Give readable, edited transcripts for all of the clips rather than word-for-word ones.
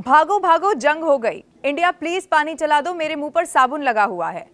भागो भागो जंग हो गई, इंडिया प्लीज पानी चला दो, मेरे मुंह पर साबुन लगा हुआ है।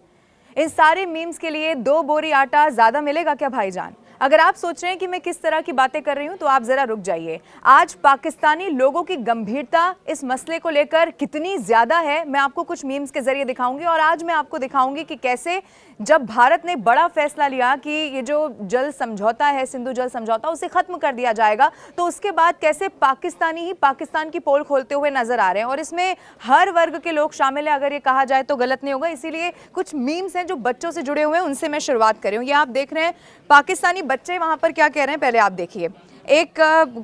इन सारे मीम्स के लिए 2 बोरी आटा ज्यादा मिलेगा क्या भाईजान? अगर आप सोच रहे हैं कि मैं किस तरह की बातें कर रही हूं तो आप जरा रुक जाइए। आज पाकिस्तानी लोगों की गंभीरता इस मसले को लेकर कितनी ज्यादा है, मैं आपको कुछ मीम्स के जरिए दिखाऊंगी। और आज मैं आपको दिखाऊंगी कि कैसे जब भारत ने बड़ा फैसला लिया कि ये जो जल समझौता है, सिंधु जल समझौता, उसे खत्म कर दिया जाएगा, तो उसके बाद कैसे पाकिस्तानी ही पाकिस्तान की पोल खोलते हुए नजर आ रहे हैं। और इसमें हर वर्ग के लोग शामिल है, अगर ये कहा जाए तो गलत नहीं होगा। इसीलिए कुछ मीम्स हैं जो बच्चों से जुड़े हुए हैं, उनसे मैं शुरुआत कर रही हूँ। ये आप देख रहे हैं पाकिस्तानी बच्चे वहां पर क्या कह रहे हैं, पहले आप देखिए। एक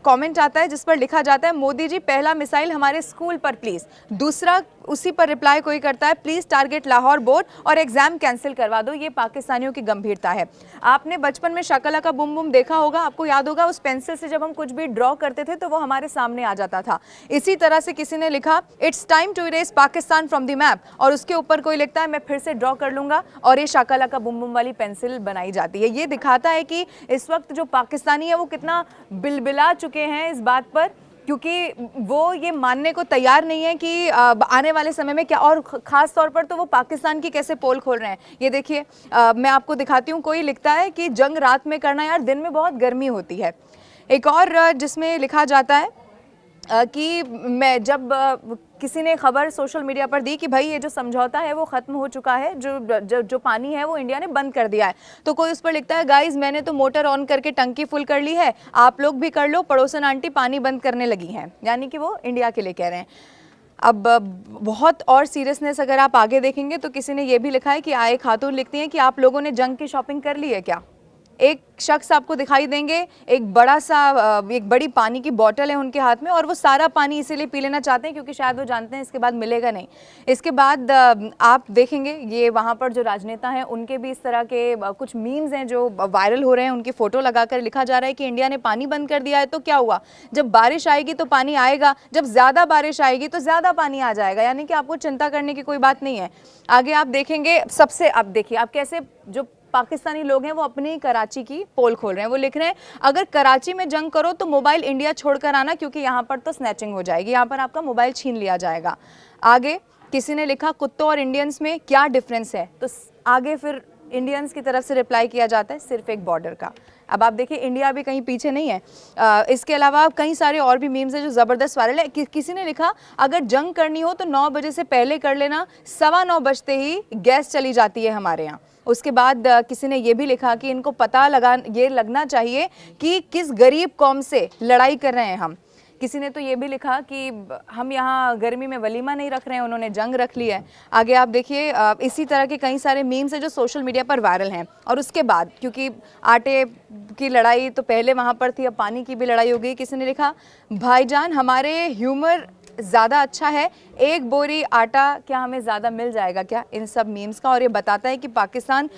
कमेंट आता है जिस पर लिखा जाता है, मोदी जी पहला मिसाइल हमारे स्कूल पर प्लीज। दूसरा उसी पर रिप्लाई कोई करता है, प्लीज टारगेट लाहौर बोर्ड और एग्जाम कैंसिल करवा दो। ये पाकिस्तानियों की गंभीरता है। आपने बचपन में शकला का बुम बुम देखा होगा, आपको याद होगा उस पेंसिल से जब हम कुछ भी ड्रॉ करते थे तो वो हमारे सामने आ जाता था। इसी तरह से किसी ने लिखा, it's time to erase Pakistan from the map, और उसके ऊपर कोई लिखता है मैं फिर से ड्रॉ कर लूंगा, और ये शकला का बुम बुम वाली पेंसिल बनाई जाती है। ये दिखाता है कि इस वक्त जो पाकिस्तानी है वो कितना बिलबिला चुके हैं इस बात पर, क्योंकि वो ये मानने को तैयार नहीं है कि आने वाले समय में क्या, और ख़ास तौर पर तो वो पाकिस्तान की कैसे पोल खोल रहे हैं। ये देखिए, मैं आपको दिखाती हूँ। कोई लिखता है कि जंग रात में करना यार, दिन में बहुत गर्मी होती है। एक और जिसमें लिखा जाता है कि मैं जब किसी ने खबर सोशल मीडिया पर दी कि भाई ये जो समझौता है वो ख़त्म हो चुका है, जो पानी है वो इंडिया ने बंद कर दिया है, तो कोई उस पर लिखता है, गाइस मैंने तो मोटर ऑन करके टंकी फुल कर ली है, आप लोग भी कर लो, पड़ोसन आंटी पानी बंद करने लगी हैं। यानी कि वो इंडिया के लिए कह रहे हैं। अब बहुत और सीरियसनेस अगर आप आगे देखेंगे तो किसी ने ये भी लिखा है कि आए खातून लिखती हैं कि आप लोगों ने जंग की शॉपिंग कर ली है क्या। एक शख्स आपको दिखाई देंगे, एक बड़ी पानी की बोतल है उनके हाथ में, और वो सारा पानी इसीलिए पी लेना चाहते हैं क्योंकि शायद वो जानते हैं इसके बाद मिलेगा नहीं। इसके बाद आप देखेंगे ये वहाँ पर जो राजनेता हैं उनके भी इस तरह के कुछ मीम्स हैं जो वायरल हो रहे हैं। उनकी फ़ोटो लगाकर लिखा जा रहा है कि इंडिया ने पानी बंद कर दिया है तो क्या हुआ, जब बारिश आएगी तो पानी आएगा, जब ज़्यादा बारिश आएगी तो ज़्यादा पानी आ जाएगा, यानी कि आपको चिंता करने की कोई बात नहीं है। आगे आप देखेंगे, सबसे आप देखिए आप कैसे जो पाकिस्तानी लोग हैं वो अपनी कराची की पोल खोल रहे हैं। वो लिख रहे हैं, अगर कराची में जंग करो तो मोबाइल इंडिया छोड़कर आना, क्योंकि यहाँ पर तो स्नैचिंग हो जाएगी, यहाँ पर आपका मोबाइल छीन लिया जाएगा। आगे किसी ने लिखा, कुत्तों और इंडियंस में क्या डिफरेंस है, तो आगे फिर इंडियंस की तरफ से रिप्लाई किया जाता है, सिर्फ एक बॉर्डर का। अब आप देखिए इंडिया भी कहीं पीछे नहीं है। इसके अलावा कई सारे और भी मीम्स हैं जो ज़बरदस्त वायरल है। किसी ने लिखा, अगर जंग करनी हो तो 9 बजे से पहले कर लेना, 9:15 बजते ही गैस चली जाती है हमारे यहाँ। उसके बाद किसी ने ये भी लिखा कि इनको पता लगना चाहिए कि किस गरीब कौम से लड़ाई कर रहे हैं हम। किसी ने तो ये भी लिखा कि हम यहाँ गर्मी में वलीमा नहीं रख रहे हैं, उन्होंने जंग रख ली है। आगे आप देखिए इसी तरह के कई सारे मीम्स हैं जो सोशल मीडिया पर वायरल हैं। और उसके बाद क्योंकि आटे की लड़ाई तो पहले वहाँ पर थी, अब पानी की भी लड़ाई हो गई। किसी ने लिखा, भाईजान हमारे ह्यूमर ज़्यादा अच्छा है, 1 बोरी आटा क्या हमें ज़्यादा मिल जाएगा क्या, इन सब मीम्स का। और ये बताता है कि पाकिस्तान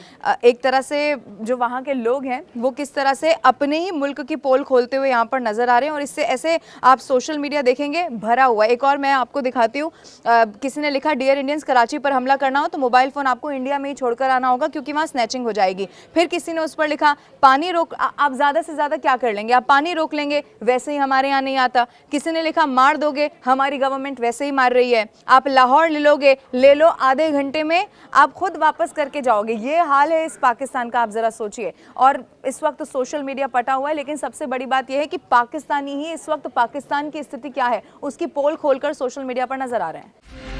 एक तरह से जो वहाँ के लोग हैं वो किस तरह से अपने ही मुल्क की पोल खोलते हुए यहाँ पर नज़र आ रहे हैं। और इससे ऐसे आप सोशल मीडिया देखेंगे भरा हुआ है। एक और मैं आपको दिखाती हूँ, किसी ने लिखा, डियर इंडियंस कराची पर हमला करना हो तो मोबाइल फ़ोन आपको इंडिया में ही छोड़कर आना होगा क्योंकि वहाँ स्नैचिंग हो जाएगी। फिर किसी ने उस पर लिखा, पानी रोक, आप ज़्यादा से ज़्यादा क्या कर लेंगे, आप पानी रोक लेंगे, वैसे ही हमारे यहाँ नहीं आता। किसी ने लिखा, मार दोगे, हमारी गवर्नमेंट वैसे ही मार रही है, आप लाहौर ले लोगे, ले लो, आधे घंटे में आप खुद वापस करके जाओगे। ये हाल है इस पाकिस्तान का, आप जरा सोचिए। और इस वक्त सोशल मीडिया पटा हुआ है, लेकिन सबसे बड़ी बात यह है कि पाकिस्तानी ही इस वक्त पाकिस्तान की स्थिति क्या है उसकी पोल खोलकर सोशल मीडिया पर नजर आ रहे हैं।